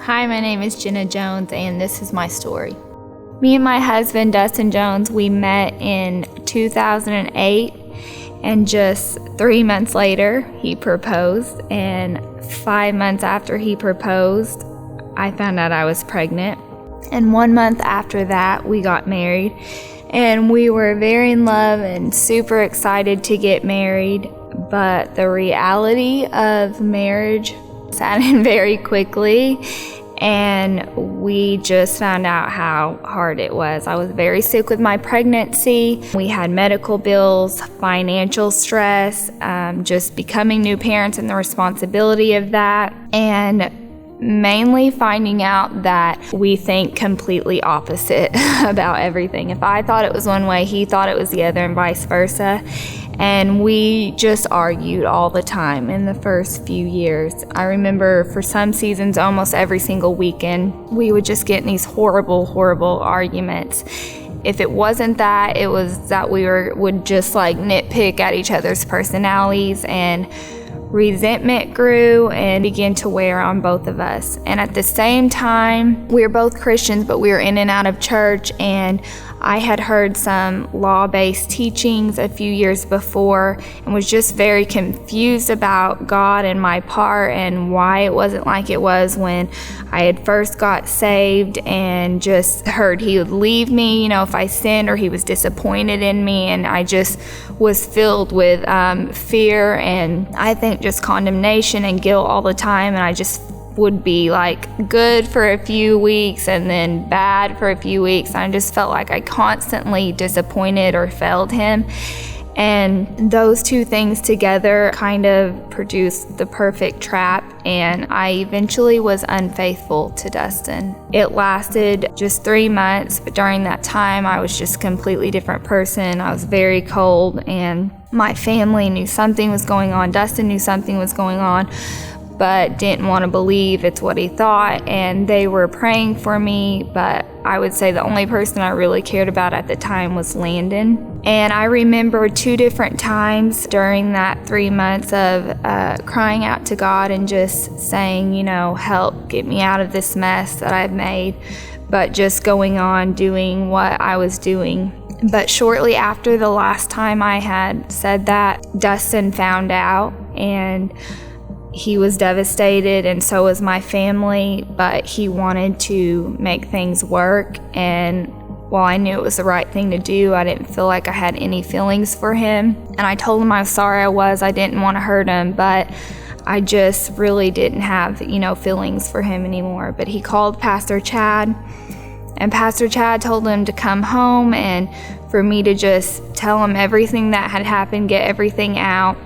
Hi, my name is Jenna Jones, and this is my story. Me and my husband, Dustin Jones, we met in 2008, and just 3 months later, he proposed, and 5 months after he proposed, I found out I was pregnant. And 1 month after that, we got married, and we were very in love and super excited to get married, but the reality of marriage set in very quickly, and we just found out how hard it was. I was very sick with my pregnancy. We had medical bills, financial stress, just becoming new parents and the responsibility of that, and mainly finding out that we think completely opposite about everything. If I thought it was one way, he thought it was the other, and vice versa. And we just argued all the time in the first few years. I remember for some seasons, almost every single weekend, we would just get in these horrible arguments. If it wasn't that, it was that we would just like nitpick at each other's personalities, and resentment grew and began to wear on both of us. And at the same time, we were both Christians, but we were in and out of church, and I had heard some law-based teachings a few years before and was just very confused about God and my part and why it wasn't like it was when I had first got saved, and just heard he would leave me, if I sinned, or he was disappointed in me. And I just was filled with fear and I think just condemnation and guilt all the time. And I just would be like good for a few weeks and then bad for a few weeks. And I just felt like I constantly disappointed or failed him. And those two things together kind of produced the perfect trap, and I eventually was unfaithful to Dustin. It lasted just 3 months, but during that time I was just a completely different person. I was very cold, and my family knew something was going on. Dustin knew something was going on, but didn't want to believe it's what he thought, and they were praying for me, but I would say the only person I really cared about at the time was Landon. And I remember 2 different times during that 3 months of crying out to God and just saying, help, get me out of this mess that I've made, but just going on doing what I was doing. But shortly after the last time I had said that, Dustin found out, and he was devastated, and so was my family, but he wanted to make things work. And while I knew it was the right thing to do, I didn't feel like I had any feelings for him. And I told him I was sorry I didn't want to hurt him, but I just really didn't have, feelings for him anymore. But he called Pastor Chad, and Pastor Chad told him to come home and for me to just tell him everything that had happened, get everything out.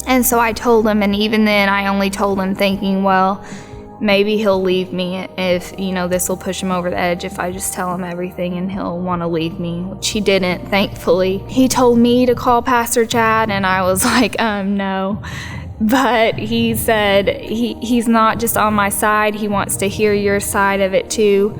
And so I told him, and even then I only told him thinking, well, maybe he'll leave me if, this will push him over the edge if I just tell him everything, and he'll want to leave me, which he didn't, thankfully. He told me to call Pastor Chad, and I was like, no. But he said he's not just on my side, he wants to hear your side of it too.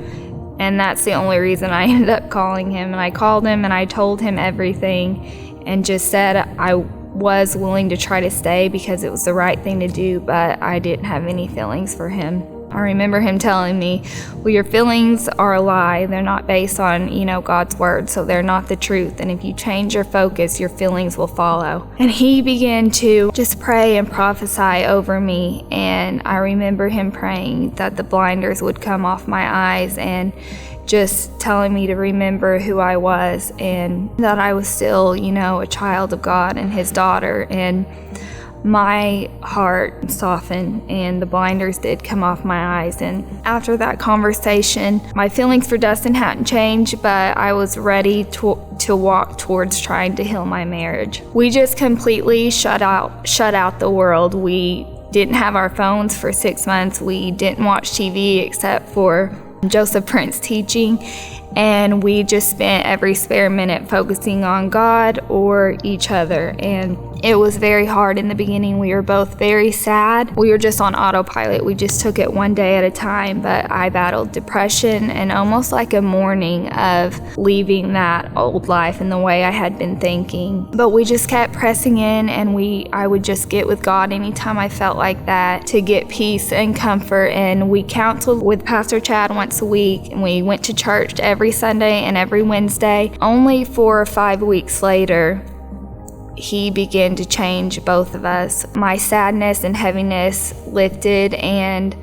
And that's the only reason I ended up calling him. And I called him and I told him everything and just said I was willing to try to stay because it was the right thing to do, but I didn't have any feelings for him. I remember him telling me, well, your feelings are a lie. They're not based on, God's word, so they're not the truth. And if you change your focus, your feelings will follow. And he began to just pray and prophesy over me. And I remember him praying that the blinders would come off my eyes, and just telling me to remember who I was and that I was still, a child of God and his daughter. And my heart softened and the blinders did come off my eyes. And after that conversation, my feelings for Dustin hadn't changed, but I was ready to walk towards trying to heal my marriage. We just completely shut out the world. We didn't have our phones for 6 months. We didn't watch TV except for Joseph Prince teaching, and we just spent every spare minute focusing on God or each other. And It was very hard in the beginning. We were both very sad. We were just on autopilot. We just took it one day at a time, but I battled depression and almost like a mourning of leaving that old life and the way I had been thinking. But we just kept pressing in, and I would just get with God anytime I felt like that to get peace and comfort. And we counseled with Pastor Chad once a week, and we went to church every Sunday and every Wednesday. Only 4 or 5 weeks later, he began to change both of us. My sadness and heaviness lifted, and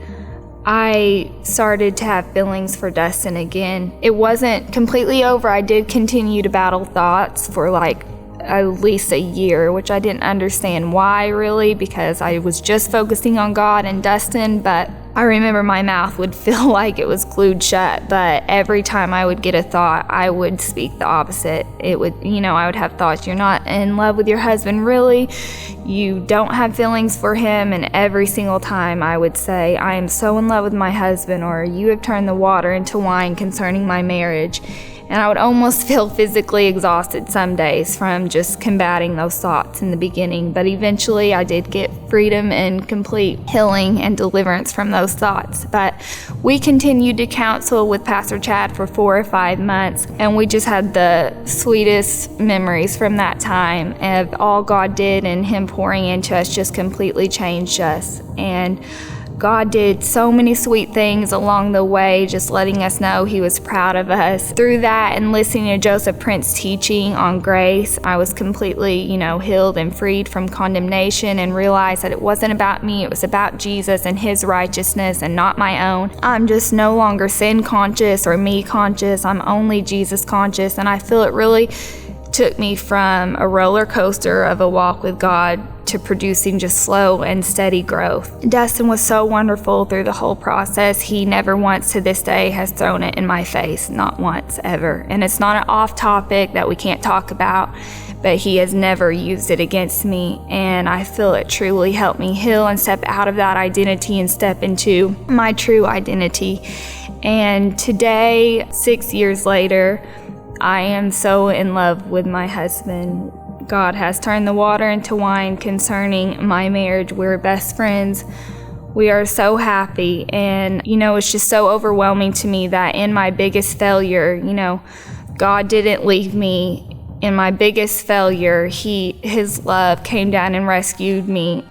I started to have feelings for Dustin again. It wasn't completely over. I did continue to battle thoughts for like at least a year, which I didn't understand why really, because I was just focusing on God and Dustin. But I remember my mouth would feel like it was glued shut, but every time I would get a thought, I would speak the opposite. It would, I would have thoughts, you're not in love with your husband, really? You don't have feelings for him? And every single time I would say, I am so in love with my husband, or you have turned the water into wine concerning my marriage. And I would almost feel physically exhausted some days from just combating those thoughts in the beginning. But eventually I did get freedom and complete healing and deliverance from those thoughts. But we continued to counsel with Pastor Chad for 4 or 5 months, and we just had the sweetest memories from that time of all God did, and him pouring into us just completely changed us. And God did so many sweet things along the way, just letting us know he was proud of us. Through that and listening to Joseph Prince's teaching on grace, I was completely, healed and freed from condemnation, and realized that it wasn't about me, it was about Jesus and his righteousness and not my own. I'm just no longer sin conscious or me conscious. I'm only Jesus conscious, and I feel it really took me from a roller coaster of a walk with God to producing just slow and steady growth. Dustin was so wonderful through the whole process. He never once to this day has thrown it in my face, not once, ever. And it's not an off topic that we can't talk about, but he has never used it against me. And I feel it truly helped me heal and step out of that identity and step into my true identity. And today, 6 years later, I am so in love with my husband. God has turned the water into wine concerning my marriage. We're best friends. We are so happy. And, it's just so overwhelming to me that in my biggest failure, God didn't leave me. In my biggest failure, his love came down and rescued me.